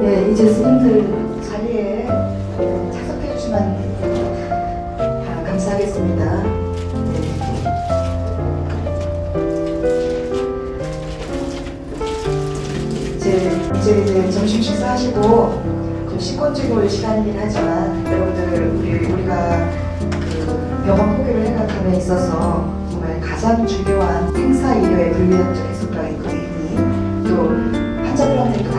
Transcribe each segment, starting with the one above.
네, 이제 스님들 자리에 착석해 주시면 감사하겠습니다. 이제 점심 식사하시고 좀 씻고 찍을 시간이긴 하지만 여러분들 우리가 그 병원 포기를 해나감에 있어서 정말 가장 중요한 행사 일료의 불미역적 해석과의 그 의미, 또 환자들한테 또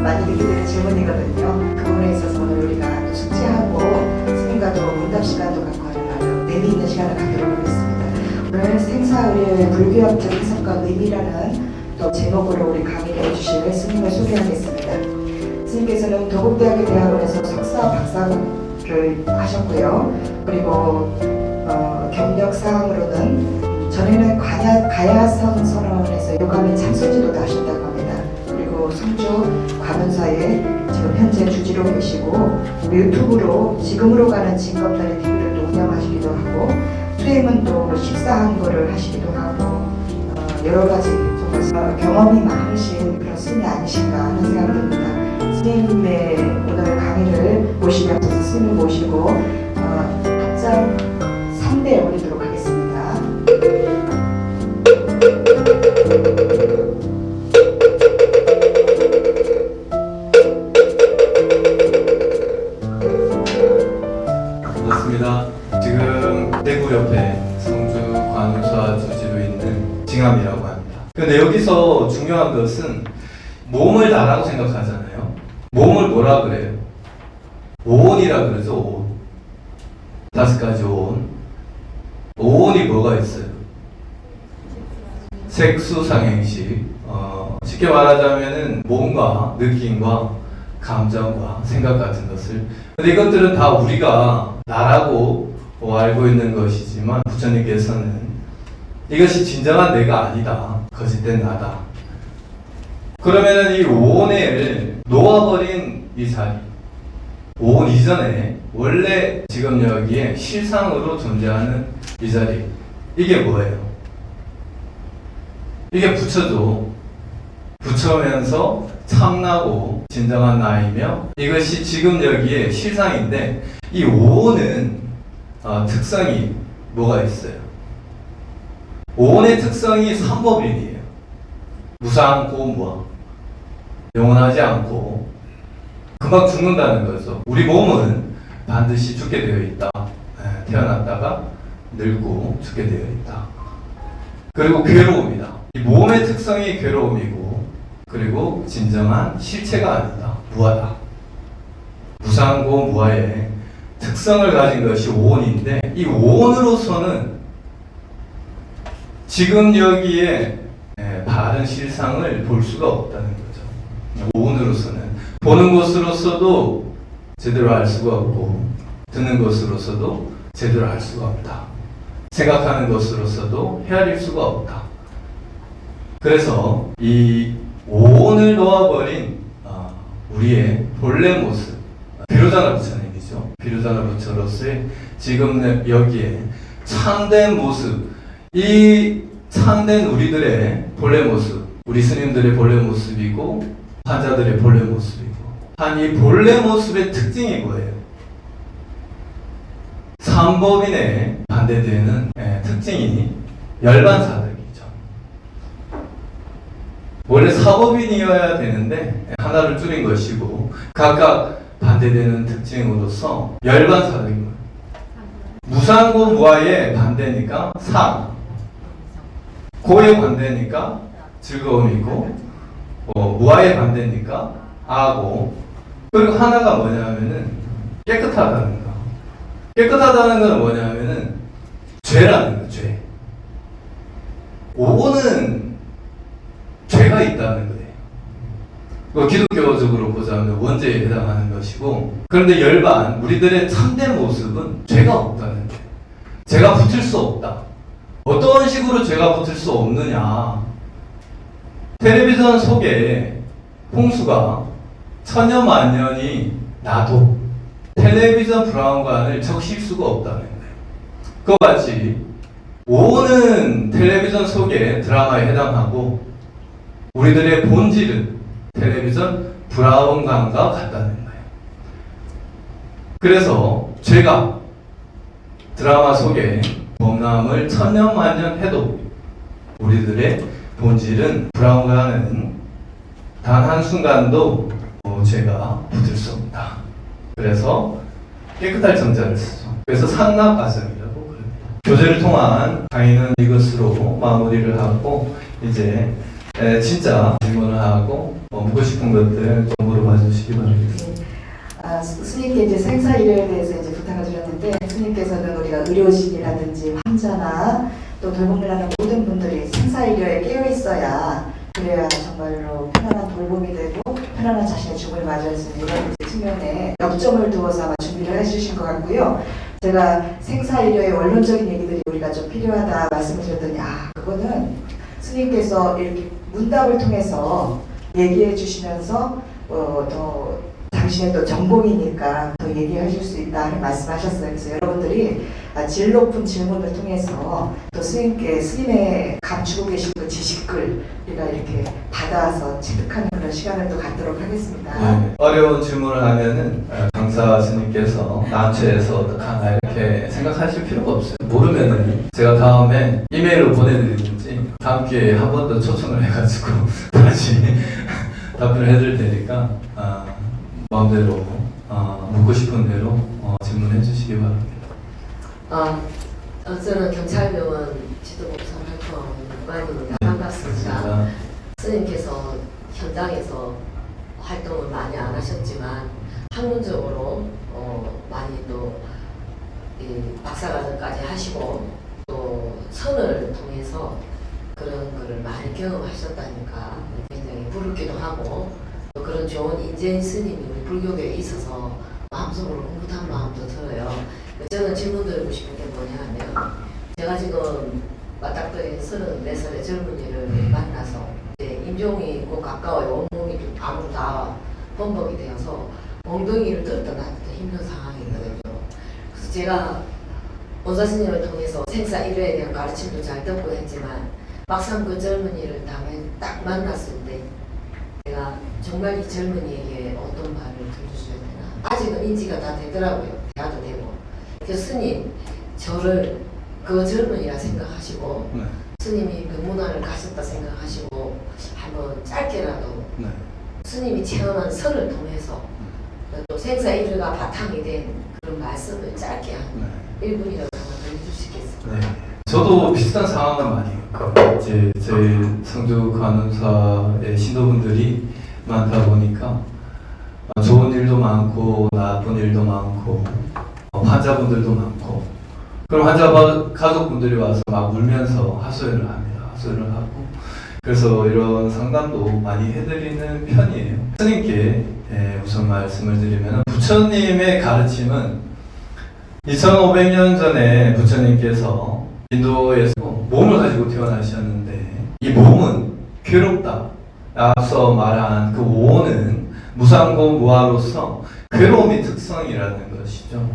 많이 듣게 되는 질문이거든요. 그 부분에 있어서 오늘 우리가 또 숙제하고 스님과도 문답 시간도 갖고 하는 아주 의미 있는 시간을 갖도록 하겠습니다. 오늘 행사 의료의 불교학적 해석과 의미라는 또 제목으로 우리 강의를 해주실 스님을 소개하겠습니다. 스님께서는 도곡대학교 대학원에서 석사, 박사를 하셨고요. 그리고 경력 사항으로는 전에는 가야성 선언에서 요감의 참소지도도 하셨다고 합니다. 그리고 성주 과문사에 지금 현재 주지로 계시고 유튜브로 지금으로 가는 진검다리 TV를 또 운영하시기도 하고 수행은 또 식사한 거를 하시기도 하고 여러 가지 정말 경험이 많으신 그런 스님이 아니신가 하는 생각이 듭니다. 스님의 오늘 강의를 모시면서 스님을 모시고 합장 3대 올리도록 하겠습니다. 반갑습니다. 지금 대구 옆에 성주 관우사 주지로 있는 징암이라고 합니다. 근데 여기서 중요한 것은 몸을 나라고 생각하잖아요. 몸을 뭐라 그래요? 오온이라 그러죠. 오온. 5가지 오온. 오온이 뭐가 있어요? 색수상행식. 쉽게 말하자면은 몸과 느낌과 감정과 생각 같은 것을. 근데 이것들은 다 우리가 나라고 알고 있는 것이지만 부처님께서는 이것이 진정한 내가 아니다. 거짓된 나다. 그러면은 이 오온을 놓아버린 이 자리, 오온 이전에 원래 지금 여기에 실상으로 존재하는 이 자리, 이게 뭐예요? 이게 부처죠. 부처면서 참나고 진정한 나이며 이것이 지금 여기에 실상인데 이 오온은 특성이 뭐가 있어요? 오온의 특성이 삼법인이에요. 무상고무한, 영원하지 않고 금방 죽는다는 거죠. 우리 몸은 반드시 죽게 되어 있다. 태어났다가 늙고 죽게 되어 있다. 그리고 괴로움이다. 이 몸의 특성이 괴로움이고 그리고 진정한 실체가 아니다. 무하다. 무상고무화의 특성을 가진 것이 오온인데 이 오온으로서는 지금 여기에 바른 실상을 볼 수가 없다는 거죠. 오온으로서는 보는 것으로서도 제대로 알 수가 없고 듣는 것으로서도 제대로 알 수가 없다. 생각하는 것으로서도 헤아릴 수가 없다. 그래서 이 오온을 놓아버린 우리의 본래 모습, 비로자나 부처님이죠. 비로자나 부처로서의 지금 여기에 참된 모습, 이 참된 우리들의 본래 모습, 우리 스님들의 본래 모습이고 환자들의 본래 모습이고 한 이 본래 모습의 특징이 뭐예요? 삼법인에 반대되는 특징이 열반사득이죠. 원래 사법인이어야 되는데 하나를 줄인 것이고 각각 반대되는 특징으로서 열반사득입니다. 무상고 무아의 반대니까 상, 고의 반대니까 즐거움이고 무아의 반대니까 아고, 그리고 하나가 뭐냐면은 깨끗하다는 거. 깨끗하다는 건 뭐냐면은 죄라는 거. 죄. 오고는 죄가 있다는 거예요. 기독교적으로 보자면 원죄에 해당하는 것이고, 그런데 열반, 우리들의 참된 모습은 죄가 없다는 거예요. 죄가 붙을 수 없다. 어떤 식으로 죄가 붙을 수 없느냐. 텔레비전 속에 홍수가 천년만년이 나도 텔레비전 브라운관을 적실 수가 없다는 거예요. 그와 같이 오는 텔레비전 속의 드라마에 해당하고 우리들의 본질은 텔레비전 브라운관과 같다는 거예요. 그래서 제가 드라마 속에 범람을 천년만년 해도 우리들의 본질은 브라운관은 단 한순간도 제가 붙을 수 없다. 그래서 깨끗할 정자를 쓰죠. 그래서 상납가성이라고 그럽니다. 교재를 통한 강의는 이것으로 마무리를 하고 이제 진짜 질문을 하고 묻고 싶은 것들 좀 물어봐 주시기 바라겠습니다. 스님께 이제 생사 일에 대해서 이제 부탁을 드렸는데 스님께서는 우리가 의료진이라든지 환자나 또 돌봄을 하는 모든 분들이 생사 일에 깨어 있어야 그래야 정말로 편안한 돌봄이 되고 편안한 자신의 죽음을 맞이할 수 있는 이런 측면에 역점을 두어서 아마 준비를 해주신 것 같고요. 제가 생사 일여의 원론적인 얘기들이 우리가 좀 필요하다 말씀을 드렸더니 그거는 스님께서 이렇게 문답을 통해서 얘기해 주시면서 더 당신의 또 전공이니까 더 얘기해 줄 수 있다 하는 말씀하셨어요. 그래서 여러분들이 질 높은 질문을 통해서 또 스님의 감추고 계신 그 지식을 우리가 이렇게 받아서 체득하는 그런 시간을 또 갖도록 하겠습니다. 네. 어려운 질문을 하면은 강사 스님께서 난처해서 어떡하나 이렇게 생각하실 필요가 없어요. 모르면은 제가 다음에 이메일로 보내드리든지 다음 기회에 한 번 더 초청을 해가지고 다시 답변을 해드릴 테니까 마음대로 묻고 싶은 대로 질문해 주시기 바랍니다. 저는 경찰병원 지도복사 활동 무관입니다. 반갑습니다. 스님께서 현장에서 활동을 많이 안 하셨지만 학문적으로 많이 또 박사과정까지 하시고 또 선을 통해서 그런 거를 많이 경험하셨다니까 굉장히 부럽기도 하고 또 그런 좋은 인재인 스님이 우리 불교계에 있어서 마음속으로 흐뭇한 마음도 들어요. 저는 질문 드리고 싶은 게 뭐냐면 제가 지금 맞닥뜨린 34살의 젊은이를 만나서 이제 임종이 곧 가까워요. 온몸이 아무 다 범벅이 되어서 엉덩이를 들었다 놨다 힘든 상황이거든요. 그래서 제가 원사 스님을 통해서 생사 일회에 대한 가르침도 잘 듣고 했지만 막상 그 젊은이를 딱 만났을 때 제가 정말 이 젊은이에게 어떤 말을 들려줘야 되나 아직은 인지가 다 되더라고요. 대화도 되고. 그래서 스님 저를 그 젊은이라 생각하시고 네. 스님이 병문안을 가셨다 생각하시고 한번 짧게라도 스님이 체험한 선을 통해서 또 생사일류가 바탕이 된 그런 말씀을 짧게 한 1분이라도 한번 들려주시겠어요? 네. 저도 비슷한 상황을 많이 겪어요. 제 성주 간호사의 신도분들이 많다 보니까 좋은 일도 많고 나쁜 일도 많고 환자분들도 많고 그럼 환자 가족분들이 와서 막 울면서 하소연을 합니다. 하소연을 하고 그래서 이런 상담도 많이 해드리는 편이에요. 스님께 우선 말씀을 드리면 부처님의 가르침은 2500년 전에 부처님께서 인도에서 몸을 가지고 태어나셨는데 이 몸은 괴롭다. 앞서 말한 그 오는 무상고 무아로서 괴로움이 특성이라는 것이죠.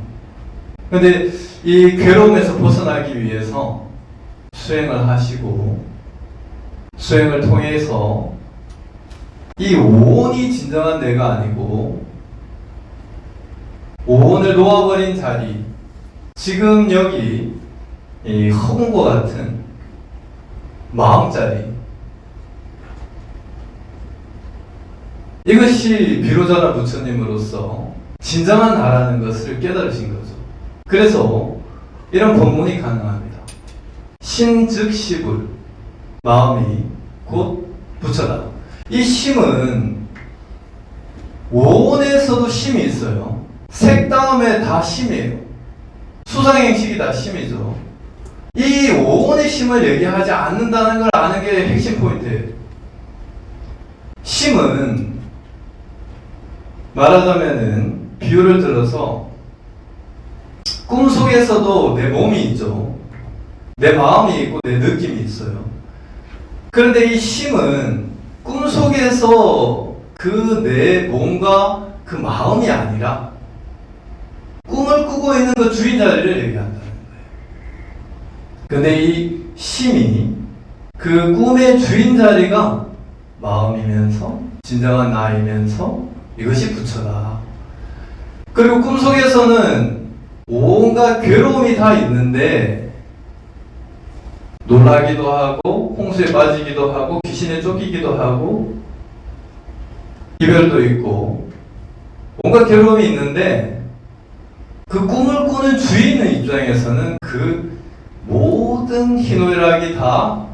근데 이 괴로움에서 벗어나기 위해서 수행을 하시고 수행을 통해서 이 오온이 진정한 내가 아니고 오온을 놓아버린 자리 지금 여기 이 허공과 같은 마음자리 이것이 비로자나 부처님으로서 진정한 나라는 것을 깨달으신 거죠. 그래서 이런 법문이 가능합니다. 심 즉 시불 마음이 곧 부처다. 이 심은 오온에서도 심이 있어요. 색 다음에 다 심이에요. 수상행식이 다 심이죠. 이 오온의 심을 얘기하지 않는다는 걸 아는 게 핵심 포인트예요. 심은 말하자면은 비유를 들어서 꿈속에서도 내 몸이 있죠. 내 마음이 있고 내 느낌이 있어요. 그런데 이 심은 꿈속에서 그 내 몸과 그 마음이 아니라 꿈을 꾸고 있는 그 주인 자리를 얘기한다는 거예요. 근데 이 심이 그 꿈의 주인 자리가 마음이면서 진정한 나이면서 이것이 부처다. 그리고 꿈속에서는 온갖 괴로움이 다 있는데 놀라기도 하고 홍수에 빠지기도 하고 귀신에 쫓기기도 하고 이별도 있고 온갖 괴로움이 있는데 그 꿈을 꾸는 주인의 입장에서는 그 모든 희노애락이 다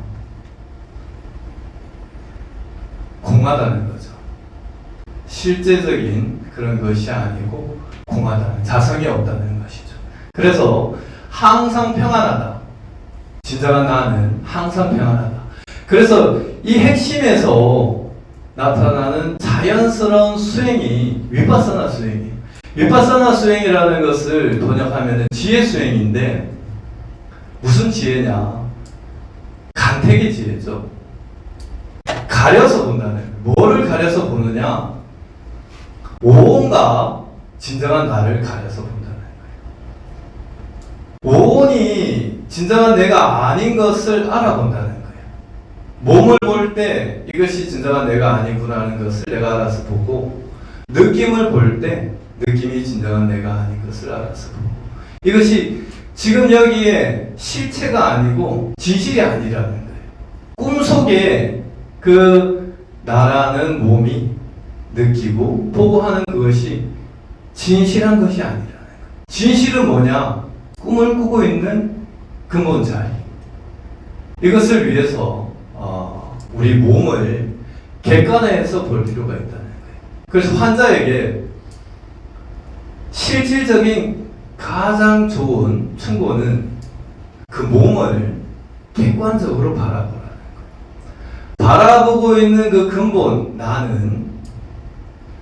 공하다는 거죠. 실제적인 그런 것이 아니고 공하다는, 자성이 없다는 것이죠. 그래서 항상 평안하다. 진정한 나는 항상 평안하다. 그래서 이 핵심에서 나타나는 자연스러운 수행이 위파사나 수행이에요. 위파사나 수행이라는 것을 번역하면 지혜 수행인데 무슨 지혜냐? 간택의 지혜죠. 가려서 본다는 거예요. 뭐를 가려서 보느냐? 온갖 진정한 나를 가려서 본다는 거예요. 온이 진정한 내가 아닌 것을 알아본다는 거예요. 몸을 볼 때 이것이 진정한 내가 아니구나 하는 것을 내가 알아서 보고, 느낌을 볼 때 느낌이 진정한 내가 아닌 것을 알아서 보고, 이것이 지금 여기에 실체가 아니고 진실이 아니라는 거예요. 꿈속에 그 나라는 몸이 느끼고 보고 하는 그것이 진실한 것이 아니라는 거예요. 진실은 뭐냐? 꿈을 꾸고 있는 근본 자리. 이것을 위해서 우리 몸을 객관화해서 볼 필요가 있다는 거예요. 그래서 환자에게 실질적인 가장 좋은 충고는 그 몸을 객관적으로 바라보라는 거예요. 바라보고 있는 그 근본 나는,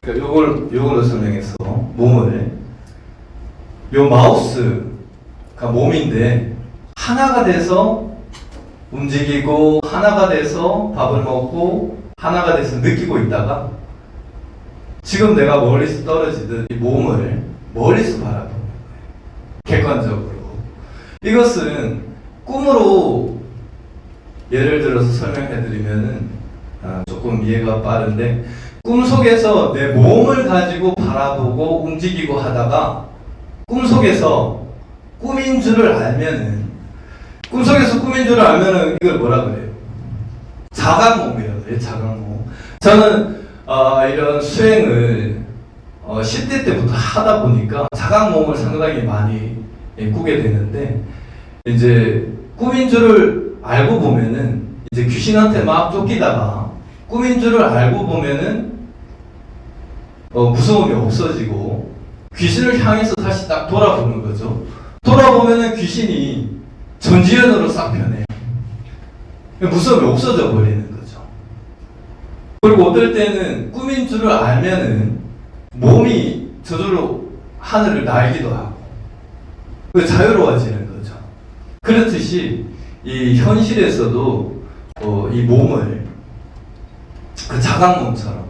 그러니까 요걸로 설명해서 몸을, 요 마우스가 몸인데 하나가 돼서 움직이고 하나가 돼서 밥을 먹고 하나가 돼서 느끼고 있다가 지금 내가 멀리서 떨어지듯 이 몸을 멀리서 바라보는 거예요. 객관적으로. 이것은 꿈으로 예를 들어서 설명해드리면은 조금 이해가 빠른데, 꿈속에서 내 몸을 가지고 바라보고 움직이고 하다가 꿈속에서 꿈인 줄을 알면은, 꿈속에서 꿈인 줄을 알면은 이걸 뭐라 그래요? 자각몽이라고 해요. 자각몽. 저는 이런 수행을 10대 때부터 하다 보니까 자각몽을 상당히 많이 꾸게 되는데, 이제 꿈인 줄을 알고 보면은 이제 귀신한테 막 쫓기다가 꿈인 줄을 알고 보면은 무서움이 없어지고 귀신을 향해서 다시 딱 돌아보는 거죠. 돌아보면은 귀신이 전지현으로 싹 변해요. 무서움이 없어져 버리는 거죠. 그리고 어떨 때는 꿈인 줄을 알면은 몸이 저절로 하늘을 날기도 하고 자유로워지는 거죠. 그렇듯이 이 현실에서도 이 몸을 그 자각몽처럼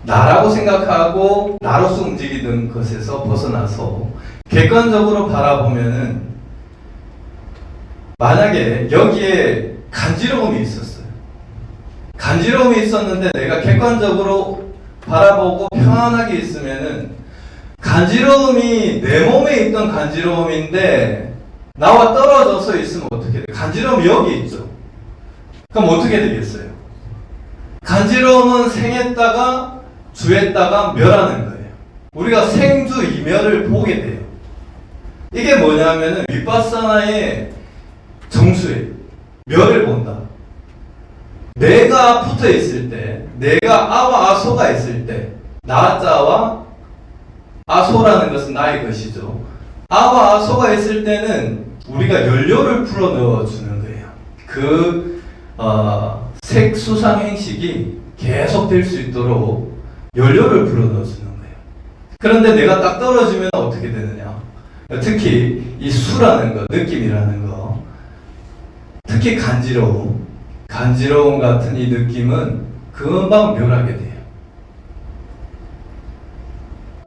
나라고 생각하고 나로서 움직이는 것에서 벗어나서 객관적으로 바라보면은, 만약에 여기에 간지러움이 있었어요. 간지러움이 있었는데 내가 객관적으로 바라보고 평안하게 있으면은, 간지러움이 내 몸에 있던 간지러움인데 나와 떨어져서 있으면 어떻게 돼요? 간지러움이 여기 있죠. 그럼 어떻게 되겠어요? 간지러움은 생했다가 주했다가 멸하는 거예요. 우리가 생주 이멸을 보게 돼요. 이게 뭐냐면은 위파사나의 정수예요. 멸을 본다. 내가 붙어 있을 때, 내가 아와 아소가 있을 때, 나자와 아소라는 것은 나의 것이죠. 아와 아소가 있을 때는 우리가 연료를 풀어 넣어주는 거예요. 그 색수상 행식이 계속 될 수 있도록 연료를 불어 넣어주는 거예요. 그런데 내가 딱 떨어지면 어떻게 되느냐? 특히 이 수라는 거, 느낌이라는 거, 특히 간지러움 같은 이 느낌은 금방 멸하게 돼요.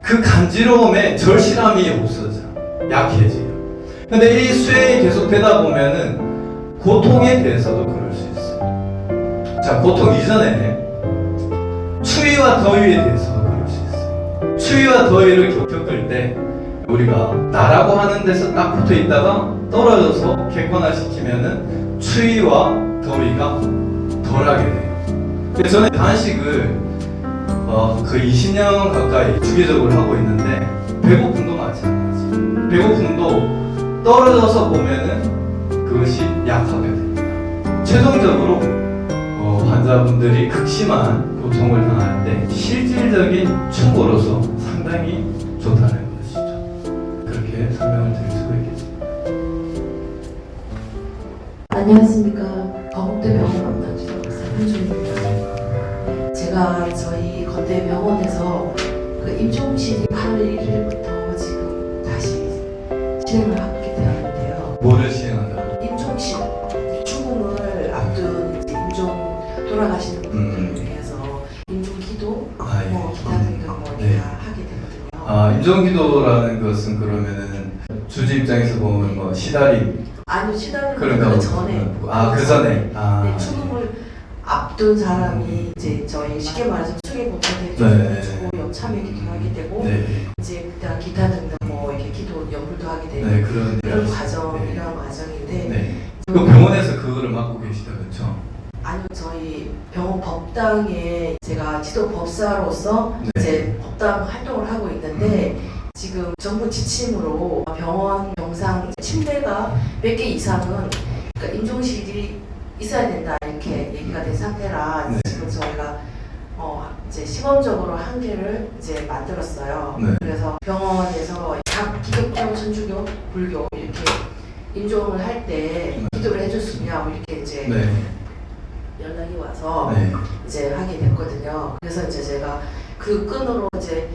그 간지러움에 절실함이 없어져, 약해져요. 근데 이 수행이 계속 되다 보면은 고통에 대해서도 그럴 수 있어요. 자, 보통 이전에 추위와 더위에 대해서 그럴 수 있어요. 추위와 더위를 겪을 때 우리가 나라고 하는 데서 딱 붙어 있다가 떨어져서 객관화시키면은 추위와 더위가 덜하게 돼요. 그래서 저는 단식을 그 20년 가까이 주기적으로 하고 있는데 배고픔도 마찬가지. 배고픔도 떨어져서 보면은 그것이 약하게 됩니다. 최종적으로 환자분들이 극심한 고통을 당할 때 실질적인 충고로서 상당히 좋다는 것이죠. 그렇게 설명을 드릴 수가 있겠습니다. 안녕하십니까. 건대병원 원장님 한준입니다. 제가 저희 건대병원에서 그 임종실이 8월 1일부터 지금 다시 진행을 하게 되었는데요. 뭐를 시행한다고? 임종실 죽음을 앞둔 이제 임종 돌아가시는 분들을 위해서 임종기도 예. 뭐 기타 등등 뭐 네. 다 하게 되거든요. 임종기도라는 것은 그러면은 주지 입장에서 보면 뭐 시다림 아니요, 시달리는 그런가 그 보다. 전에. 그 전에. 네, 죽음을 앞둔 사람이 이제 저희 쉽게 말해서 수계복합 네. 해주고 역참여 기도를 하게 되고 네. 이제 그때 기타 등등 뭐 이렇게 기도 연불도 하게 되고 네, 그런 그런 과정 네. 이런 과정인데 네. 그 병원에서 그거를 맡고 계시다 그렇죠? 아니요, 저희 병원 법당에 제가 지도 법사로서 네. 이제 법당 활동을 하고 있는데 지금 정부 지침으로 병원 병상 침대가 몇 개 이상은 그러니까 임종실이 있어야 된다 이렇게 얘기가 된 상태라 네. 지금 저희가 이제 시범적으로 한 개를 이제 만들었어요. 네. 그래서 병원에서 각 기독교, 천주교, 불교 이렇게 임종을 할 때 기도를 해줄 수 있냐고 이렇게 이제 네. 연락이 와서 네. 이제 하게 됐거든요. 그래서 이제 제가 그 끈으로 이제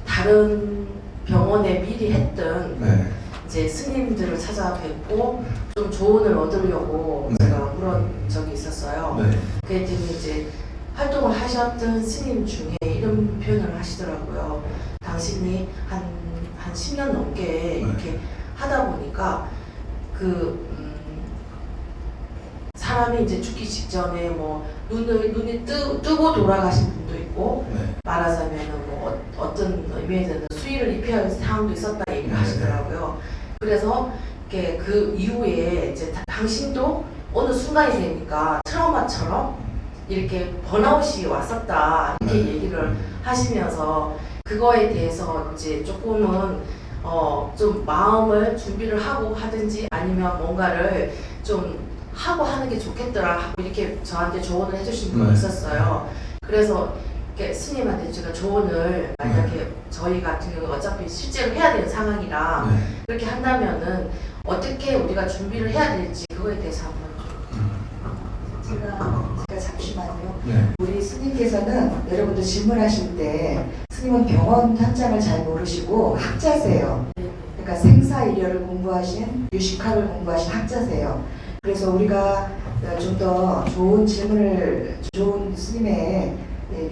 다른 병원에 미리 했던 네. 이제 스님들을 찾아뵙고 좀 조언을 얻으려고 네. 제가 물은 적이 있었어요. 네. 그랬더니 이제 활동을 하셨던 스님 중에 이런 표현을 하시더라고요. 당신이 한 10년 넘게 이렇게 하다 보니까 사람이 이제 죽기 직전에 뭐 눈이 뜨고 돌아가신 분도 있고 네. 말하자면은 뭐 어떤 의미에서는 수의를 입혀야 할 상황도 있었다 얘기를 하시더라고요. 그래서 이렇게 그 이후에 이제 당신도 어느 순간이 되니까 트라우마처럼 이렇게 번아웃이 왔었다 이렇게 얘기를 하시면서 그거에 대해서 이제 조금은 좀 마음을 준비를 하고 하든지 아니면 뭔가를 좀 하고 하는 게 좋겠더라 하고 이렇게 저한테 조언을 해주신 분이 있었어요. 그래서 이렇게 스님한테 제가 조언을 만약에 저희 같은 경우 어차피 실제로 해야 되는 상황이라 네. 그렇게 한다면은 어떻게 우리가 준비를 해야 될지 그거에 대해서 한번 제가 잠시만요. 네. 우리 스님께서는 여러분들 질문하실 때 스님은 병원 현장을 잘 모르시고 학자세요. 그러니까 생사의료를 공부하신 유식학을 공부하신 학자세요. 그래서 우리가 좀 더 좋은 질문을 좋은 스님의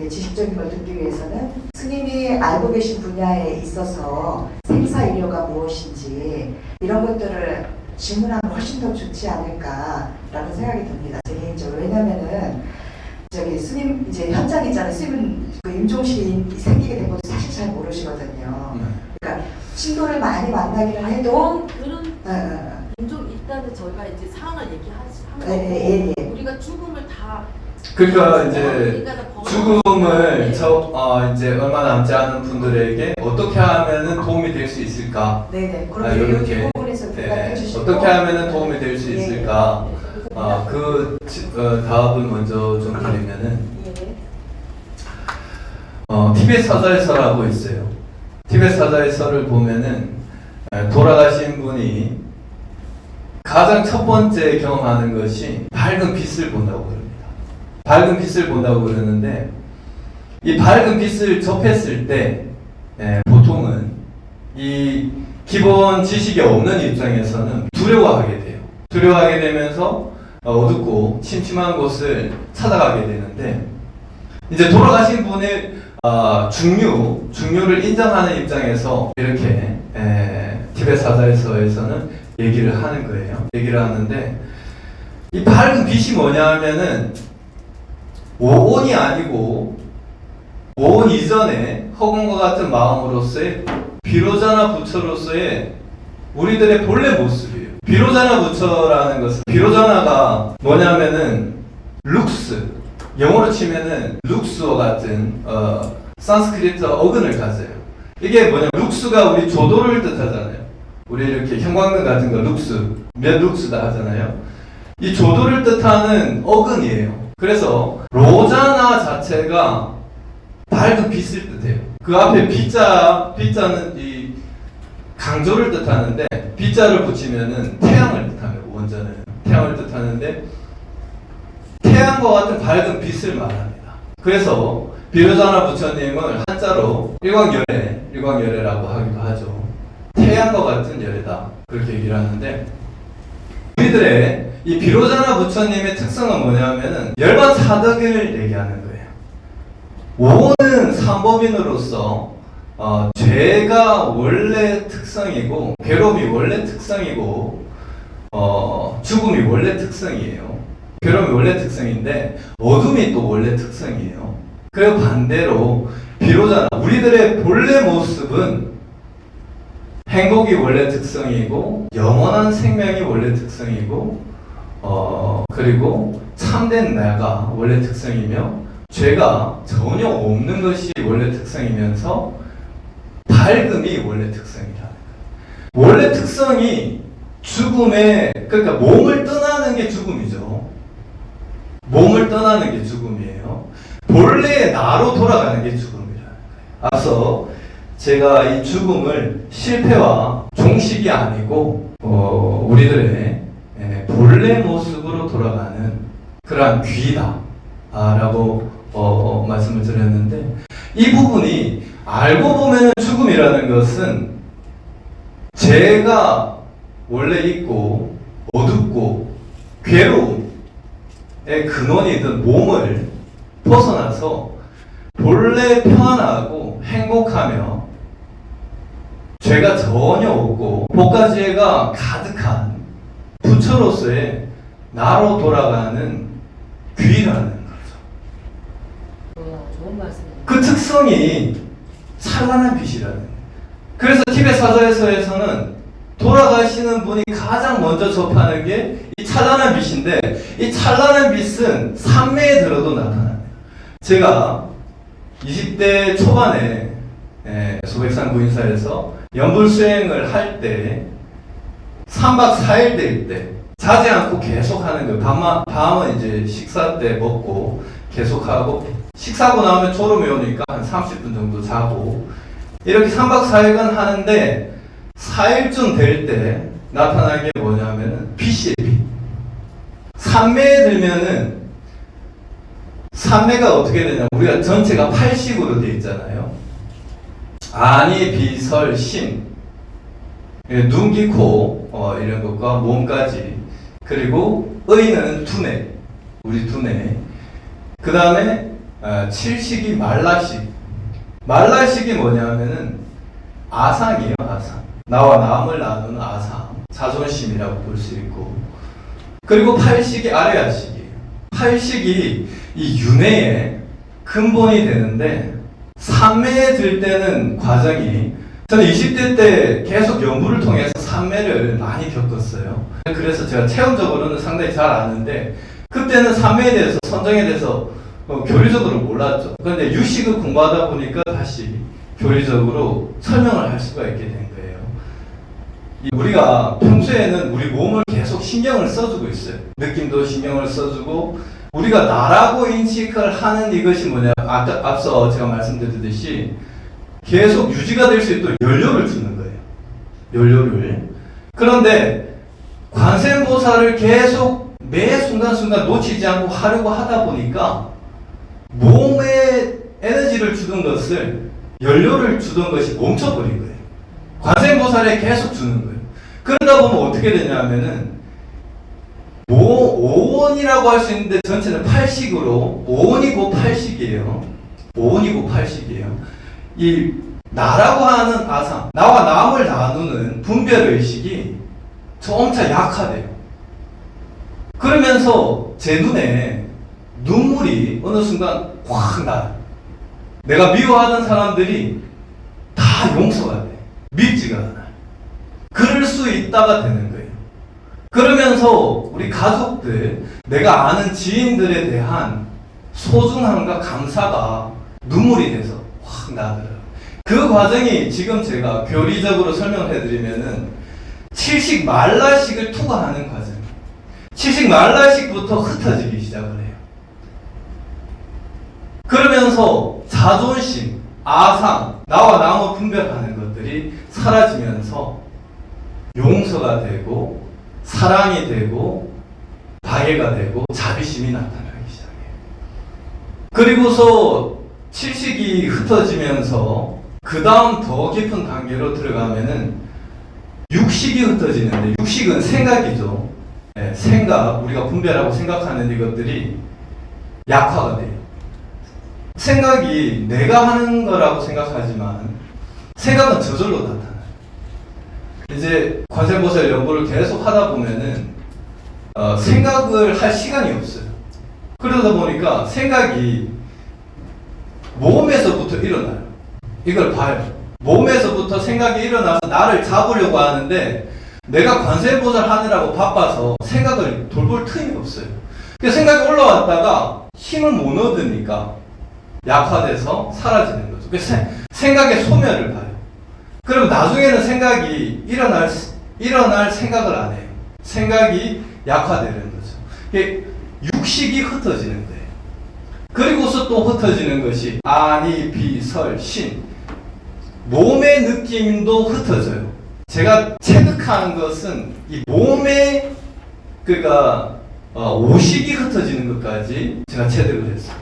지식적인 걸 듣기 위해서는 스님이 알고 계신 분야에 있어서 생사의료가 무엇인지 이런 것들을 질문하면 훨씬 더 좋지 않을까라는 생각이 듭니다. 제 개인적으로. 왜냐면은 저기 스님 이제 현장 있잖아요. 스님은 그 임종실이 생기게 된 것도 사실 잘 모르시거든요. 그러니까 신도를 많이 만나기는 해도 그런 좀 일단은 저희가 이제 상황을 얘기하는 거고 예. 우리가 죽음을 다 그러니까 이제 그러니까 죽음을 네. 이제 얼마 남지 않은 분들에게 어떻게 하면은 도움이 될 수 있을까? 네네. 아, 그렇게 이렇게. 이 부분에서 대답해 주시고 어떻게 하면은 도움이 될 수 예. 있을까? 답을 먼저 좀 드리면은 티벳 사자의서라고 있어요. 티벳 사자의서를 보면은 돌아가신 분이 가장 첫 번째 경험하는 것이 밝은 빛을 본다고 그럽니다. 밝은 빛을 본다고 그러는데 이 밝은 빛을 접했을 때 보통은 이 기본 지식이 없는 입장에서는 두려워하게 돼요. 두려워하게 되면서 어둡고 침침한 곳을 찾아가게 되는데 이제 돌아가신 분의 중류를 인정하는 입장에서 이렇게 티벳 사자에서는 얘기를 하는 거예요. 얘기를 하는데 이 밝은 빛이 뭐냐 하면은 오온이 아니고 오온 이전에 허공과 같은 마음으로서의 비로자나 부처로서의 우리들의 본래 모습이에요. 비로자나 부처라는 것은, 비로자나가 뭐냐면은 룩스, 영어로 치면은 룩스와 같은 산스크리트 어근을 가져요. 이게 뭐냐, 룩스가 우리 조도를 뜻하잖아요. 우리 이렇게 형광등 같은 거 룩스, 몇 룩스다 하잖아요. 이 조도를 뜻하는 어근이에요. 그래서 로자나 자체가 밝은 빛을 뜻해요. 그 앞에 빛자는 이 강조를 뜻하는데, 빛자를 붙이면은 태양을 뜻하면, 원자는 태양을 뜻하는데 태양과 같은 밝은 빛을 말합니다. 그래서 비로자나 부처님을 한자로 일광열애라고 하기도 하죠. 태양과 같은 열애다, 그렇게 얘기를 하는데, 우리들의 이 비로자나 부처님의 특성은 뭐냐면은 열반사덕을 얘기하는 거예요. 오는 삼법인으로서 죄가 원래 특성이고, 괴로움이 원래 특성이고, 죽음이 원래 특성이에요. 괴로움이 원래 특성인데 어둠이 또 원래 특성이에요. 그 반대로 비로자나 우리들의 본래 모습은 행복이 원래 특성이고, 영원한 생명이 원래 특성이고, 그리고 참된 나가 원래 특성이며, 죄가 전혀 없는 것이 원래 특성이면서 밝음이 원래 특성이라는 거예요. 원래 특성이 죽음에, 그러니까 몸을 떠나는 게 죽음이죠. 몸을 떠나는 게 죽음이에요. 본래의 나로 돌아가는 게 죽음이라는 거예요. 앞서 제가 이 죽음을 실패와 종식이 아니고 우리들의 본래 모습으로 돌아가는 그러한 귀다 라고 말씀을 드렸는데, 이 부분이 알고 보면 죽음이라는 것은 죄가 원래 있고 어둡고 괴로움의 근원이던 몸을 벗어나서 본래 편안하고 행복하며 죄가 전혀 없고 복가지혜가 가득한 부처로서의 나로 돌아가는 귀라는 거죠. 좋은 말씀입니다. 그 특성이 찬란한 빛이라는 거예요. 그래서 티베트 사자에서에서는 돌아가시는 분이 가장 먼저 접하는 게 이 찬란한 빛인데, 이 찬란한 빛은 산매에 들어도 나타납니다. 제가 20대 초반에 소백산 구인사에서 연불 수행을 할 때 3박 4일 될 때 자지 않고 계속 하는 거예요. 밤은 이제 식사 때 먹고 계속하고, 식사하고 나오면 졸음이 오니까 한 30분 정도 자고, 이렇게 3박 4일간 하는데 4일쯤 될 때 나타나는 게 뭐냐면은 빛이에요. 빛. 산매에 들면은, 산매가 어떻게 되냐, 우리가 전체가 8식으로 되어 있잖아요. 아니, 비, 설, 심, 눈, 귀, 코 이런 것과 몸까지, 그리고 의는 두뇌, 우리 두뇌, 그 다음에 7식이 말라식. 말라식이 뭐냐면은 아상이에요. 아상, 나와 남을 나누는 아상, 자존심이라고 볼 수 있고, 그리고 8식이 아레아식이에요. 8식이 이 윤회의 근본이 되는데, 삼매에 들 때는 과정이, 저는 20대 때 계속 연구를 통해서 삼매를 많이 겪었어요. 그래서 제가 체험적으로는 상당히 잘 아는데, 그때는 삼매에 대해서, 선정에 대해서 교리적으로 몰랐죠. 그런데 유식을 공부하다 보니까 다시 교리적으로 설명을 할 수가 있게 된 거예요. 우리가 평소에는 우리 몸을 계속 신경을 써주고 있어요. 느낌도 신경을 써주고, 우리가 나라고 인식을 하는 이것이 뭐냐, 앞서 제가 말씀드렸듯이 계속 유지가 될 수 있도록 연료를 주는 거예요. 연료를. 그런데 관세음보살을 계속 매 순간순간 놓치지 않고 하려고 하다 보니까 몸에 에너지를 주던 것을, 연료를 주던 것이 멈춰버린 거예요. 관세음보살에 계속 주는 거예요. 그러다 보면 어떻게 되냐면은 오온이라고 할 수 있는데 전체는 8식으로, 오온이고 8식이에요. 오온이고 8식이에요. 이 나라고 하는 아상, 나와 남을 나누는 분별의식이 점차 약화돼요. 그러면서 제 눈에 눈물이 어느 순간 확 나요. 내가 미워하던 사람들이 다 용서가 돼. 밉지가 않아요. 그럴 수 있다가 되는 거예요. 그러면서 우리 가족들, 내가 아는 지인들에 대한 소중함과 감사가 눈물이 돼서 확 나더라고요. 그 과정이 지금 제가 교리적으로 설명을 해드리면은 칠식 말라식을 투과하는 과정이에요. 칠식 말라식부터 흩어지기 시작을 해요. 그러면서 자존심, 아상, 나와 남을 분별하는 것들이 사라지면서 용서가 되고 사랑이 되고 방해가 되고 자비심이 나타나기 시작해요. 그리고서 칠식이 흩어지면서 그 다음 더 깊은 단계로 들어가면은 육식이 흩어지는데, 육식은 생각이죠. 네, 생각, 우리가 분별하고 생각하는 이것들이 약화가 돼요. 생각이 내가 하는 거라고 생각하지만 생각은 저절로 나타나요. 이제 관세음보살 연구를 계속 하다 보면은 생각을 할 시간이 없어요. 그러다 보니까 생각이 몸에서부터 일어나요. 이걸 봐요. 몸에서부터 생각이 일어나서 나를 잡으려고 하는데 내가 관세음보살 하느라고 바빠서 생각을 돌볼 틈이 없어요. 그 생각이 올라왔다가 힘을 못 얻으니까 약화돼서 사라지는 거죠. 그래서 생각의 소멸을 봐요. 그럼 나중에는 생각이 일어날 생각을 안 해요. 생각이 약화되는 거죠. 이게 육식이 흩어지는 거예요. 그리고서 또 흩어지는 것이 아니, 비, 설, 신. 몸의 느낌도 흩어져요. 제가 체득한 것은 이 몸의 오식이 흩어지는 것까지 제가 체득을 했어요.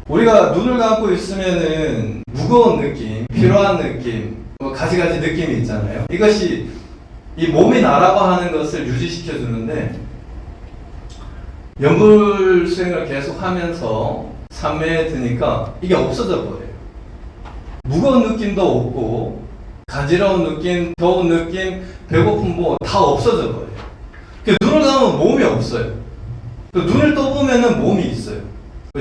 우리가 눈을 감고 있으면은 무거운 느낌, 피로한 느낌, 가지가지 느낌이 있잖아요. 이것이 이 몸이 나라고 하는 것을 유지시켜 주는데, 연불 수행을 계속 하면서 삼매에 드니까 이게 없어져 버려요. 무거운 느낌도 없고, 간지러운 느낌, 더운 느낌, 배고픔 다 없어져 버려요. 눈을 감으면 몸이 없어요. 눈을 떠보면은 몸이 있어요.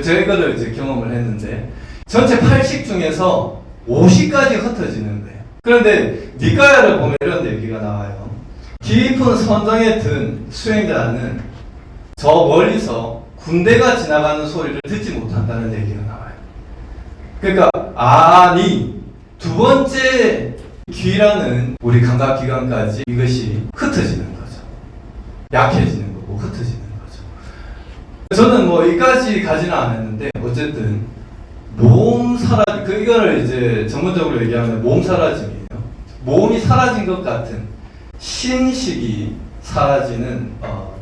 제가 이거를 이제 경험을 했는데, 전체 8식 중에서 5식까지 흩어지는 거예요. 그런데 니까야를 보면 이런 얘기가 나와요. 깊은 선정에 든 수행자는 저 멀리서 군대가 지나가는 소리를 듣지 못한다는 얘기가 나와요. 그러니까 아니, 두 번째 귀라는 우리 감각기관까지 이것이 흩어지는 거죠. 약해지는 거고 흩어지는 거죠. 저는 이까지 가지는 않았는데, 어쨌든 몸 사라짐, 이거를 이제 전문적으로 얘기하면 몸 사라짐이에요. 몸이 사라진 것 같은 신식이 사라지는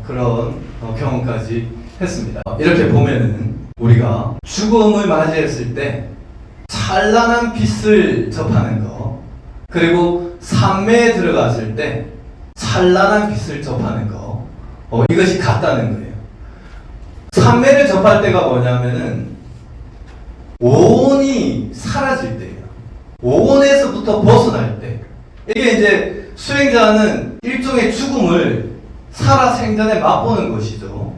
그런 경험까지 했습니다. 이렇게 보면은 우리가 죽음을 맞이했을 때 찬란한 빛을 접하는 거, 그리고 삼매에 들어갔을 때 찬란한 빛을 접하는 거, 이것이 같다는 거예요. 삼매를 접할 때가 뭐냐면은 오온이 사라질 때예요. 오온에서부터 벗어날 때. 이게 이제 수행자는 일종의 죽음을 살아생전에 맛보는 것이죠.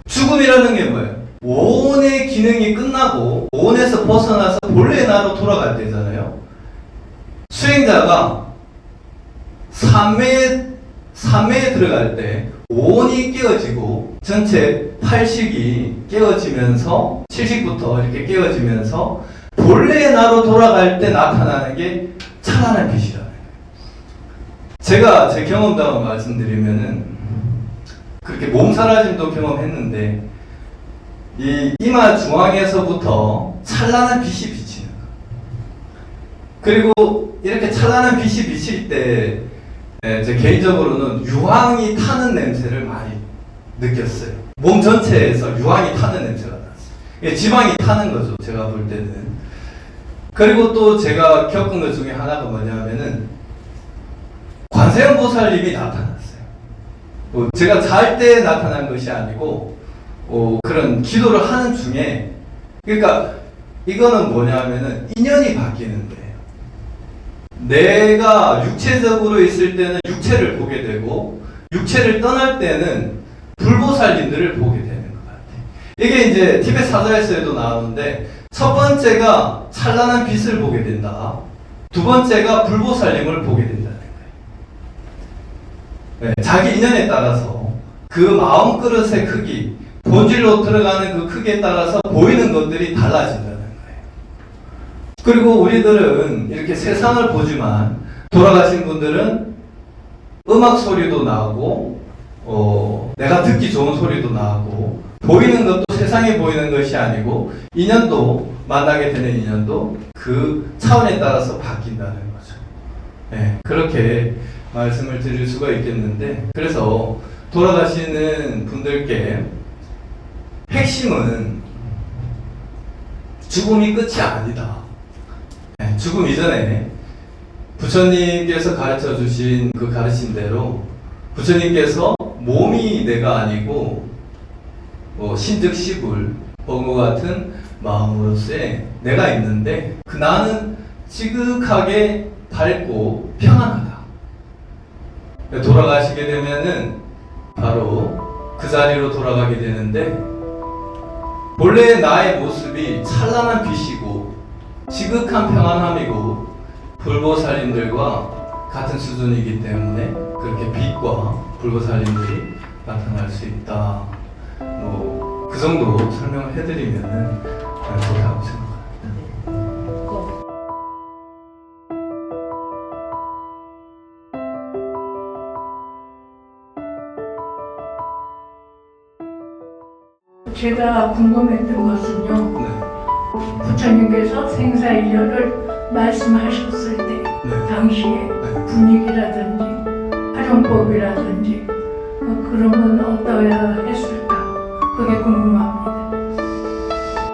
죽음이라는 게 뭐예요? 오온의 기능이 끝나고 오온에서 벗어나서 본래의 나로 돌아갈 때잖아요. 수행자가 삼매에 들어갈 때 오온이 깨어지고 전체 8식이 깨어지면서 7식부터 이렇게 깨어지면서 본래의 나로 돌아갈 때 나타나는 게 찬란한 빛이라는 거예요. 제가 제 경험담을 말씀드리면은 그렇게 몸 사라짐도 경험했는데, 이 이마 중앙에서부터 찬란한 빛이 비치는 거예요. 그리고 이렇게 찬란한 빛이 비칠 때 제 개인적으로는 유황이 타는 냄새를 많이 느꼈어요. 몸 전체에서 유황이 타는 냄새가 났어요. 지방이 타는 거죠, 제가 볼 때는. 그리고 또 제가 겪은 것 중에 하나가 뭐냐면은 관세음보살님이 나타났어요. 제가 잘 때 나타난 것이 아니고 그런 기도를 하는 중에, 그러니까 이거는 뭐냐면은 인연이 바뀌는 거예요. 내가 육체적으로 있을 때는 육체를 보게 되고, 육체를 떠날 때는 불보살님들을 보게 되는 것 같아요. 이게 이제 티벳 사자에서도 나오는데 첫 번째가 찬란한 빛을 보게 된다. 두 번째가 불보살림을 보게 된다는 거예요. 네, 자기 인연에 따라서 그 마음 그릇의 크기, 본질로 들어가는 그 크기에 따라서 보이는 것들이 달라진다는 거예요. 그리고 우리들은 이렇게 세상을 보지만 돌아가신 분들은 음악 소리도 나고 내가 듣기 좋은 소리도 나고 보이는 것도 세상에 보이는 것이 아니고 인연도 만나게 되는 인연도 그 차원에 따라서 바뀐다는 거죠. 네, 그렇게 말씀을 드릴 수가 있겠는데 그래서 돌아가시는 분들께 핵심은 죽음이 끝이 아니다. 네, 죽음 이전에 부처님께서 가르쳐 주신 그 가르침대로 부처님께서 몸이 내가 아니고 신즉 시불 번거 같은 마음으로서의 내가 있는데 그 나는 지극하게 밝고 평안하다. 돌아가시게 되면은 바로 그 자리로 돌아가게 되는데 본래 나의 모습이 찬란한 빛이고 지극한 평안함이고 불보살님들과 같은 수준이기 때문에 그렇게 빛과 불보살님들이 나타날 수 있다. 그 정도 설명을 해드리면은 좋다고 생각합니다. 제가 궁금했던 것은요. 네. 부처님께서 생사일려를 말씀하셨을 때 네. 당시에 네. 분위기라든지 활용법이라든지 그런 건 어떠해야 했을까? 그게 궁금합니다.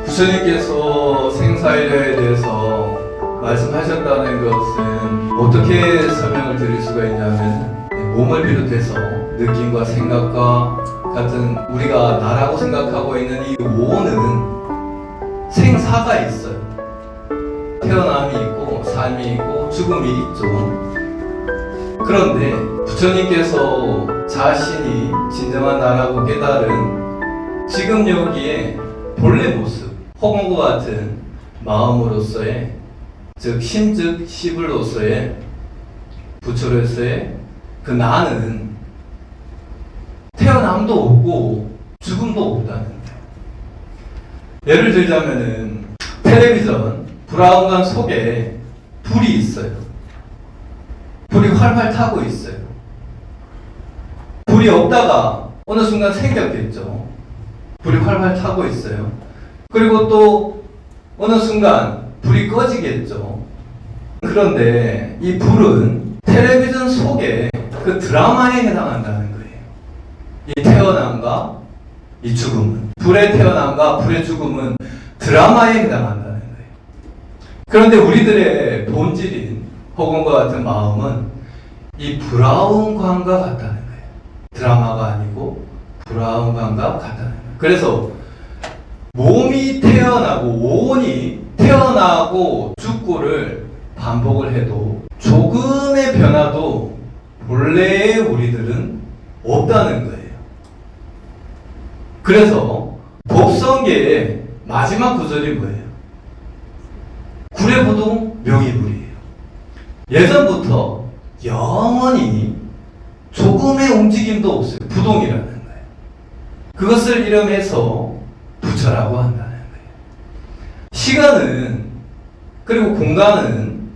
부처님께서 생사일려에 대해서 말씀하셨다는 것은 어떻게 설명을 드릴 수가 있냐면 몸을 비롯해서 느낌과 생각과 같은 우리가 나라고 생각하고 있는 이 오는 생사가 있어요. 태어남이 있고 삶이 있고 죽음이 있죠. 그런데 부처님께서 자신이 진정한 나라고 깨달은 지금 여기에 본래 모습, 허공과 같은 마음으로서의 즉 신즉 시불로서의 부처로서의 그 나는 태어남도 없고 죽음도 없다는 거예요. 예를 들자면은 텔레비전 브라운관 속에 불이 있어요. 불이 활활 타고 있어요. 불이 없다가 어느 순간 생겼겠죠. 불이 활활 타고 있어요. 그리고 또 어느 순간 불이 꺼지겠죠. 그런데 이 불은 텔레비전 속에 그 드라마에 해당한다는 거예요. 이 태어남과 이 죽음은, 불의 태어남과 불의 죽음은 드라마에 해당한다는 거예요. 그런데 우리들의 본질인 허공과 같은 마음은 이 브라운관과 같다는 거예요. 드라마가 아니고 브라운관과 같다는 거예요. 그래서 몸이 태어나고 오온이 태어나고 죽고를 반복을 해도 조금의 변화도 본래의 우리들은 없다는 거예요. 그래서 법성계의 마지막 구절이 뭐예요? 구례부동 명의불이에요. 예전부터 영원히 조금의 움직임도 없어요. 부동이라는 거예요. 그것을 이름해서 부처라고 한다는 거예요. 시간은 그리고 공간은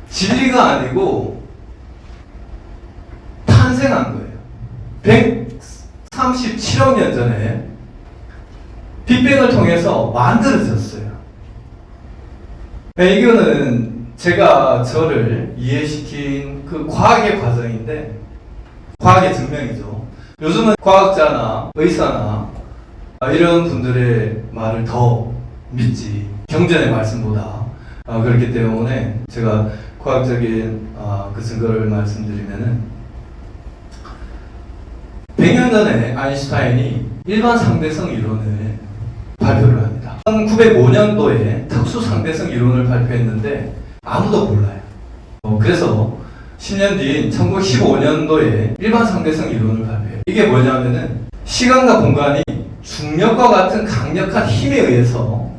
진리가 아니고 탄생한 거예요. 137억 년 전에 빅뱅을 통해서 만들어졌어요. 이거는 제가 저를 이해시킨 그 과학의 과정인데 과학의 증명이죠. 요즘은 과학자나 의사나 이런 분들의 말을 더 믿지 경전의 말씀보다 그렇기 때문에 제가 과학적인 그 증거를 말씀드리면은 100년 전에 아인슈타인이 일반 상대성 이론을 발표를 합니다. 1905년도에 특수 상대성 이론을 발표했는데 아무도 몰라요. 그래서 10년 뒤인 1915년도에 일반 상대성 이론을 발표해요. 이게 뭐냐면은 시간과 공간이 중력과 같은 강력한 힘에 의해서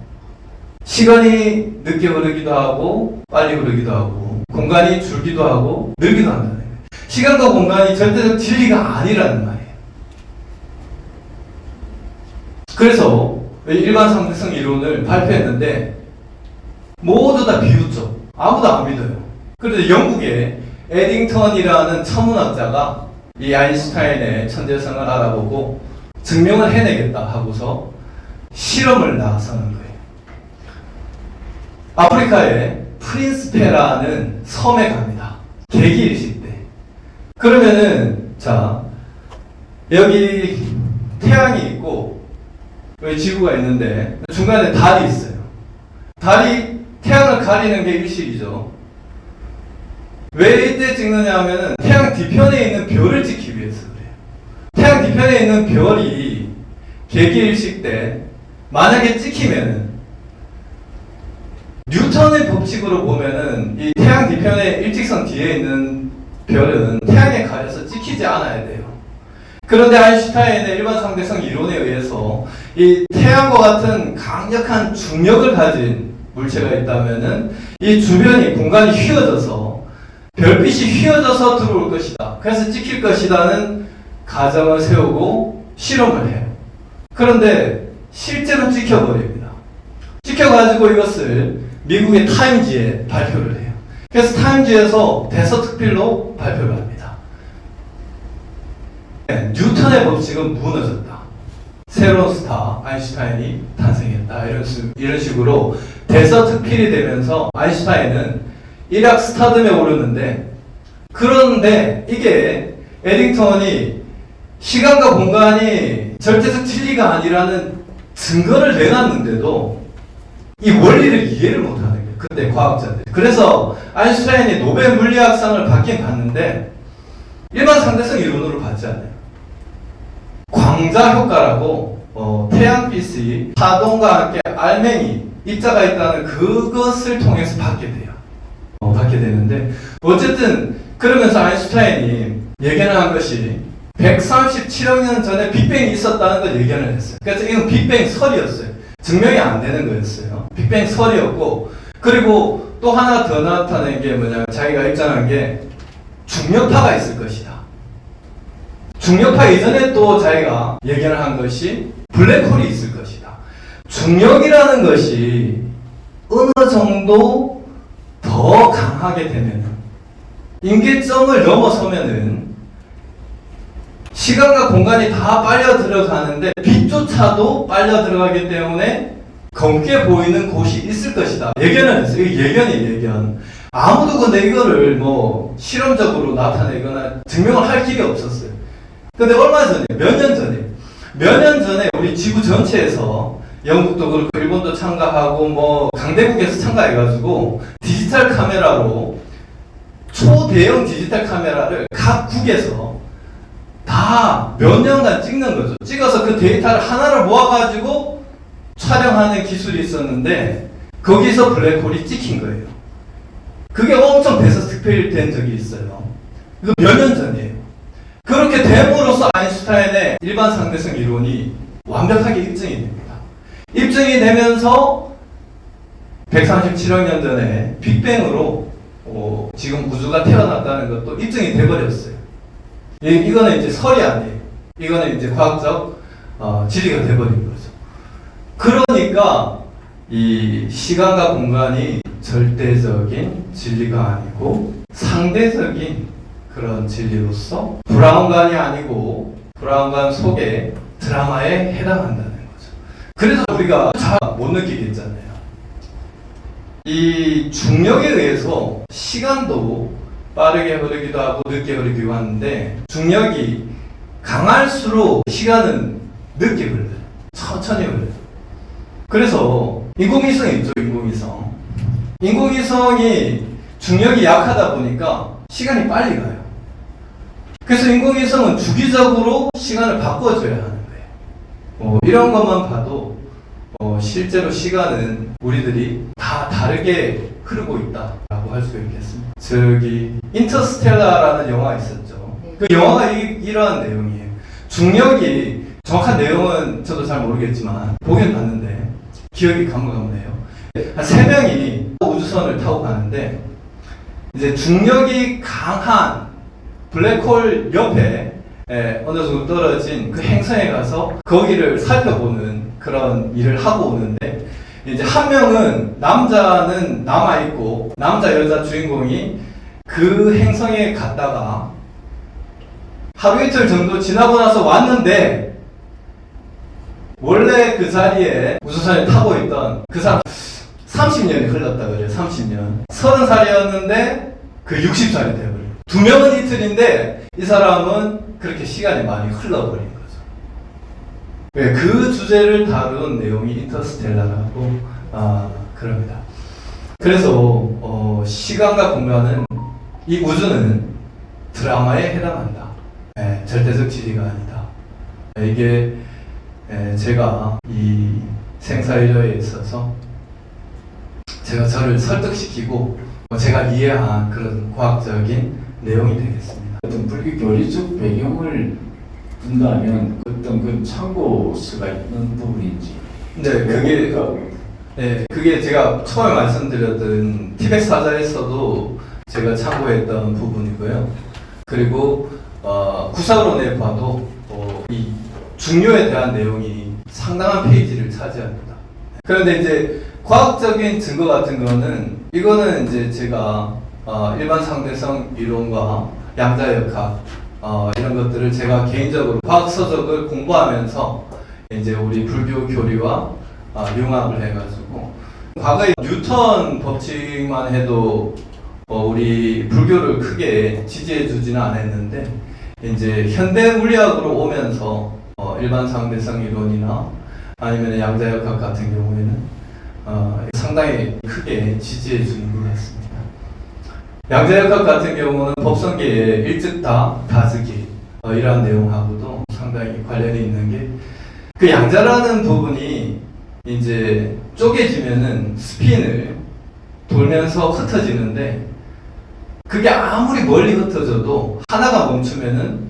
시간이 늦게 흐르기도 하고 빨리 흐르기도 하고 공간이 줄기도 하고 늘기도 한다는 거예요. 시간과 공간이 절대적 진리가 아니라는 말이에요. 그래서 일반 상대성 이론을 발표했는데 모두 다 비웃죠. 아무도 안 믿어요. 그런데 영국의 에딩턴이라는 천문학자가 이 아인슈타인의 천재성을 알아보고 증명을 해내겠다 하고서 실험을 나서는 거예요. 아프리카의 프린스페라는 섬에 갑니다. 개기일식 때. 그러면은 자 여기 태양이 있고 여기 지구가 있는데 중간에 달이 있어요. 달이 태양을 가리는 게 일식이죠. 왜 이때 찍느냐 하면은 태양 뒤편에 있는 별을 찍기 위해서 그래요. 태양 뒤편에 있는 별이 개기일식 때 만약에 찍히면은 뉴턴의 법칙으로 보면은 이 태양 뒤편에 일직선 뒤에 있는 별은 태양에 가려서 찍히지 않아야 돼요. 그런데 아인슈타인의 일반 상대성 이론에 의해서 이 태양과 같은 강력한 중력을 가진 물체가 있다면은 이 주변이 공간이 휘어져서 별빛이 휘어져서 들어올 것이다. 그래서 찍힐 것이라는 가정을 세우고 실험을 해요. 그런데 실제로 찍혀버립니다. 찍혀가지고 이것을 미국의 타임지에 발표를 해요. 그래서 타임지에서 대서특필로 발표를 합니다. 뉴턴의 법칙은 무너졌다. 새로운 스타 아인슈타인이 탄생했다. 이런 식으로 대서특필이 되면서 아인슈타인은 일약 스타덤에 오르는데, 그런데 이게 에딩턴이 시간과 공간이 절대적 진리가 아니라는 증거를 내놨는데도 이 원리를 이해를 못하는 거예요. 그때 과학자들이. 그래서 아인슈타인이 노벨 물리학상을 받긴 받는데 일반 상대성 이론으로 받지 않아요. 광자 효과라고 태양빛이 파동과 함께 알맹이 입자가 있다는 그것을 통해서 받게 돼요. 받게 되는데 어쨌든 그러면서 아인슈타인이 예견한 것이 137억 년 전에 빅뱅이 있었다는 걸 예견을 했어요. 그래서 이건 빅뱅 설이었어요. 증명이 안 되는 거였어요. 빅뱅 설이었고, 그리고 또 하나 더 나타낸 게 뭐냐면 자기가 입장한 게 중력파가 있을 것이다. 중력파 이전에 또 자기가 예견을 한 것이 블랙홀이 있을 것이다. 중력이라는 것이 어느 정도 더 강하게 되면은, 임계점을 넘어서면은 시간과 공간이 다 빨려 들어가는데 빛조차도 빨려 들어가기 때문에 검게 보이는 곳이 있을 것이다. 예견을 했어요. 이게 예견이에요, 예견. 아무도 근데 이거를 뭐 실험적으로 나타내거나 증명을 할 길이 없었어요. 근데 얼마 전에, 몇 년 전에 우리 지구 전체에서 영국도 그렇고 일본도 참가하고 뭐 강대국에서 참가해가지고 디지털 카메라로 초대형 디지털 카메라를 각 국에서 다 몇 년간 찍는 거죠. 찍어서 그 데이터를 하나를 모아가지고 촬영하는 기술이 있었는데 거기서 블랙홀이 찍힌 거예요. 그게 엄청 대서특필된 적이 있어요. 이거 몇 년 전이에요. 그렇게 됨으로써 아인슈타인의 일반 상대성 이론이 완벽하게 입증이 됩니다. 입증이 되면서 137억 년 전에 빅뱅으로 지금 우주가 태어났다는 것도 입증이 돼버렸어요. 이거는 이제 설이 아니에요. 이거는 이제 과학적 진리가 돼버린 거죠. 그러니까 이 시간과 공간이 절대적인 진리가 아니고 상대적인 그런 진리로서 브라운관이 아니고 브라운관 속의 드라마에 해당한다는 거죠. 그래서 우리가 잘 못 느끼겠잖아요. 이 중력에 의해서 시간도 빠르게 흐르기도 하고 늦게 흐르기도 하는데 중력이 강할수록 시간은 늦게 흘러요. 천천히 흘러요. 그래서 인공위성이 있죠, 인공위성. 인공위성이 중력이 약하다 보니까 시간이 빨리 가요. 그래서 인공위성은 주기적으로 시간을 바꿔줘야 하는 거예요. 이런 것만 봐도 실제로 시간은 우리들이 다 다르게 흐르고 있다라고 할 수가 있겠습니다. 저기 인터스텔라라는 영화 있었죠. 그 영화가 이러한 내용이에요. 중력이 정확한 내용은 저도 잘 모르겠지만 보긴 봤는데 기억이 가물가물해요. 한 3명이 우주선을 타고 가는데 이제 중력이 강한 블랙홀 옆에 어느 정도 떨어진 그 행성에 가서 거기를 살펴보는 그런 일을 하고 오는데 이제 한 명은 남자는 남아있고 남자 여자 주인공이 그 행성에 갔다가 하루 이틀 정도 지나고 나서 왔는데 원래 그 자리에 우주선을 타고 있던 그 사람 30년이 흘렀다 그래요. 30년 30살이었는데 그 60살이 되어버려요. 2명은 이틀인데 이 사람은 그렇게 시간이 많이 흘러버린 거죠. 네, 그 주제를 다룬 내용이 인터스텔라라고 그럽니다. 그래서 시간과 공간은 이 우주는 드라마에 해당한다. 네, 절대적 진리가 아니다. 이게 제가 이 생사일yo에 있어서 제가 저를 설득시키고 제가 이해한 그런 과학적인 내용이 되겠습니다. 어떤 불교 교리적 배경을 분다면 어떤 그 참고서가 있는 부분인지. 네, 그게 제가 처음에 말씀드렸던 티벳 사자에서도 제가 참고했던 부분이고요. 그리고 구사론에 봐도 이 중요에 대한 내용이 상당한 페이지를 차지합니다. 그런데 이제 과학적인 증거 같은 거는 이거는 이제 제가 일반 상대성 이론과 양자역학 이런 것들을 제가 개인적으로 과학 서적을 공부하면서 이제 우리 불교 교리와 융합을 해가지고 과거에 뉴턴 법칙만 해도 우리 불교를 크게 지지해주지는 않았는데 이제 현대 물리학으로 오면서 일반 상대성 이론이나 아니면 양자역학 같은 경우에는 상당히 크게 지지해 주는 것 같습니다. 양자역학 같은 경우는 법성계의 일즉다, 다즉이 이러한 내용하고도 상당히 관련이 있는 게 그 양자라는 부분이 이제 쪼개지면은 스핀을 돌면서 흩어지는데 그게 아무리 멀리 흩어져도 하나가 멈추면은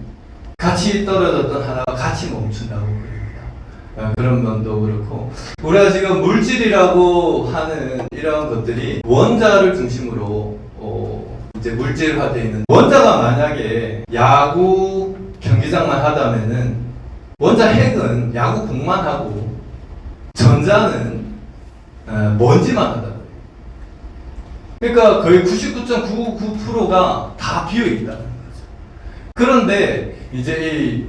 같이 떨어졌던 하나가 같이 멈춘다고 그럽니다. 그런 면도 그렇고 우리가 지금 물질이라고 하는 이런 것들이 원자를 중심으로 이제 물질화되어 있는 원자가 만약에 야구 경기장만 하다면은 원자 핵은 야구 공만 하고 전자는 먼지만 하다. 그러니까 거의 99.99%가 다 비어 있다는 거죠. 그런데 이제 이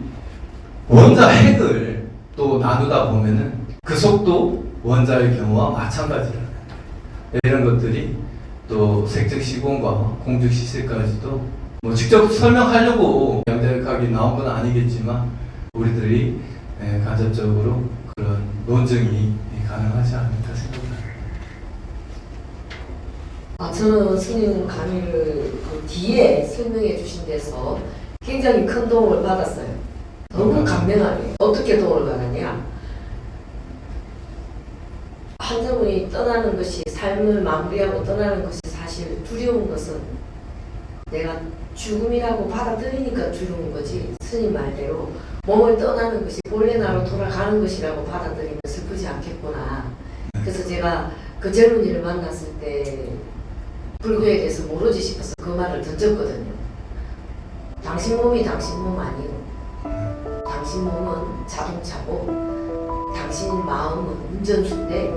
원자 핵을 또 나누다 보면은 그 속도 원자의 경우와 마찬가지라는 거예요. 이런 것들이 또 색적 시공과 공적 시세까지도 뭐 직접 설명하려고 양자역학이 나온 건 아니겠지만 우리들이 간접적으로 그런 논증이 가능하지 않을까 생각합니다. 저는 스님 강의를 그 뒤에 설명해 주신 데서 굉장히 큰 도움을 받았어요. 너무 감명하게. 어떻게 도움을 받았냐? 환자분이 떠나는 것이 삶을 마무리하고 떠나는 것이 사실 두려운 것은 내가 죽음이라고 받아들이니까 두려운 거지. 스님 말대로 몸을 떠나는 것이 본래 나로 돌아가는 것이라고 받아들이면 슬프지 않겠구나. 그래서 제가 그 젊은이를 만났을 때 불교에 대해서 모르지 싶어서 그 말을 던졌거든요. 당신 몸이 당신 몸 아니고 당신 몸은 자동차고 당신 마음은 운전수인데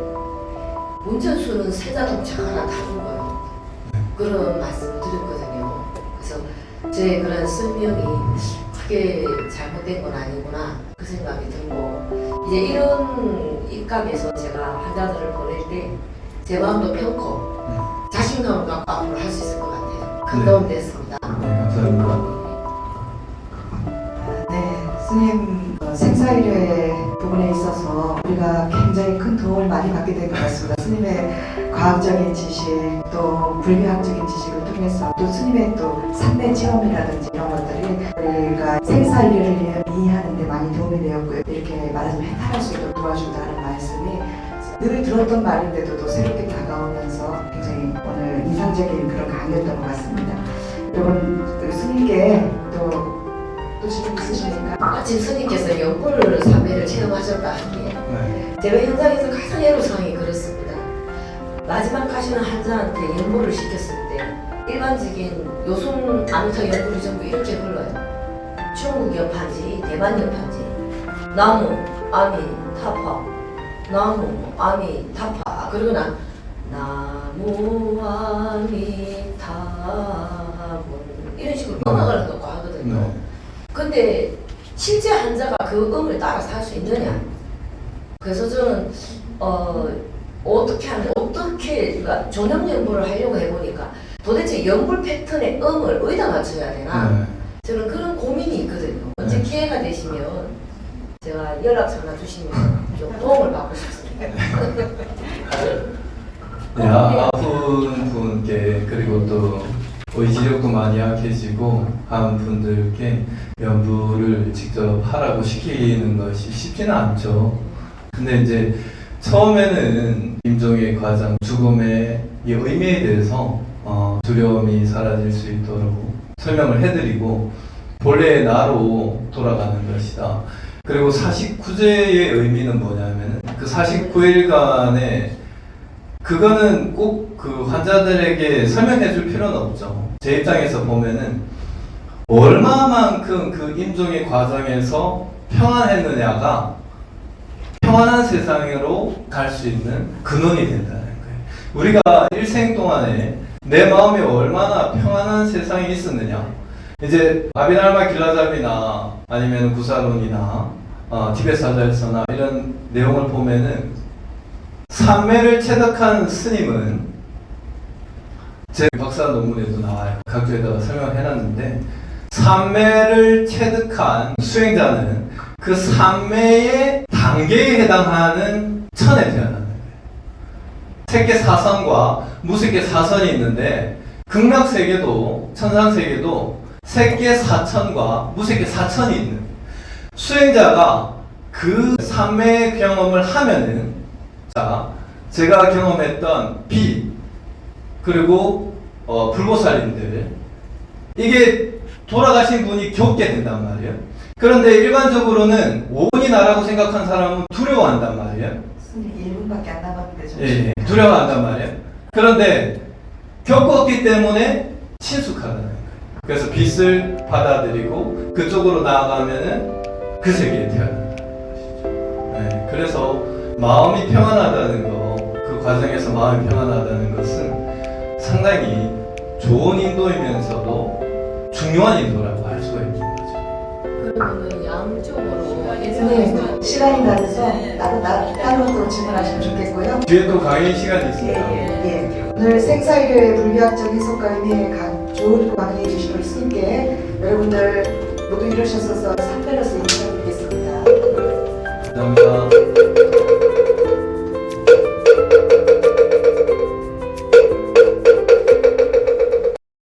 운전수는 새 자동차 하나 타는 거예요. 그런 말씀을 드렸거든요. 그래서 제 그런 설명이 크게 잘못된 건 아니구나 그 생각이 들고 이제 이런 입각에서 제가 환자들을 보낼 때 제 마음도 편코 자신감을 갖고 앞으로 할 수 있을 것 같아요. 큰 도움 됐습니다. 네, 감사합니다. 네, 스님 생사일yo의 부분에 있어서 우리가 굉장히 큰 도움을 많이 받게 된 것 같습니다. 스님의 과학적인 지식, 또 불교학적인 지식을 통해서 또 스님의 또 삼대 체험이라든지 이런 것들이 우리가 생사일yo를 이해하는 데 많이 도움이 되었고요. 이렇게 말하자면 해탈할 수 있도록 도와준다는 말씀이 늘 들었던 말인데도 또 새롭게 다가오면서 굉장히 오늘 인상적인 그런 강의였던 것 같습니다. 여러분, 스님께 또 또 질문 있으십니까? 마침 스님께서 연불 삼매를 체험하셨다 하기에 네. 제가 현장에서 가장 애로사항이 그렇습니다. 마지막 가시는 환자한테 연불을 시켰을 때 일반적인 요순 암흑 연불이 전부 이렇게 흘러요. 중국 연판지, 대만 연판지, 나무, 아미, 타파, 나무, 아미, 타파. 그리고 나무, 아미, 타분 이런 식으로 음악을 넣고 하거든요. 네. 근데 실제 환자가 그 음을 따라서 할 수 있느냐? 그래서 저는 어떻게 그러니까 전염 연불을 하려고 해보니까 도대체 연불 패턴의 음을 어디다 맞춰야 되나? 네. 저는 그런 고민이 있거든요. 언제 네. 기회가 되시면 제가 연락 전화 주시면 좀 도움을 받고 싶습니다. 네, 아픈 분께 그리고 또 의지력도 많이 약해지고 한 분들께 연부를 직접 하라고 시키는 것이 쉽지는 않죠. 근데 이제 처음에는 임종의 과정, 죽음의 이 의미에 대해서 두려움이 사라질 수 있도록 설명을 해드리고 본래의 나로 돌아가는 것이다. 그리고 49제의 의미는 뭐냐면 그 49일간의 그거는 꼭 그 환자들에게 설명해 줄 필요는 없죠. 제 입장에서 보면은 얼마만큼 그 임종의 과정에서 평안했느냐가 평안한 세상으로 갈 수 있는 근원이 된다는 거예요. 우리가 일생 동안에 내 마음에 얼마나 평안한 세상이 있었느냐. 이제 아비날마 길라잡이나 아니면 구사론이나 티베트 사자에서나 이런 내용을 보면은 삼매를 체득한 스님은 제 박사 논문에도 나와요. 각주에다가 설명을 해놨는데 삼매를 체득한 수행자는 그 삼매의 단계에 해당하는 천에 태어나는 거예요. 색계 사선과 무색계 사선이 있는데 극락세계도 천상세계도 색계 사천과 무색계 사천이 있는 거예요. 수행자가 그 삼매의 경험을 하면은 자, 제가 경험했던 빛 그리고 불보살님들 이게 돌아가신 분이 겪게 된단 말이에요. 그런데 일반적으로는 오온이 나라고 생각한 사람은 두려워한단 말이에요. 스님 1분밖에 안 남았는데 좀 예, 두려워한단 말이에요. 그런데 겪었기 때문에 친숙하다는 거예요. 그래서 빛을 받아들이고 그쪽으로 나아가면은 그 세계에 태어난다는 것이죠. 네, 그래서 마음이 평안하다는 거, 그 과정에서 마음이 평안하다는 것은 상당히 좋은 인도이면서도 중요한 인도라고 할 수가 있는 거죠. 그러면 양쪽으로 네, 시간이 나서 따로 또 질문하시면 좋겠고요. 뒤에 또 강의 시간이 있습니다. 예. 오늘 생사의료의 불교학적 해석과 의미의 좋은 강의해 주신 우리 스님께 여러분들 모두 이루셨어서 3배로서 인사드리겠습니다. 감사합니다.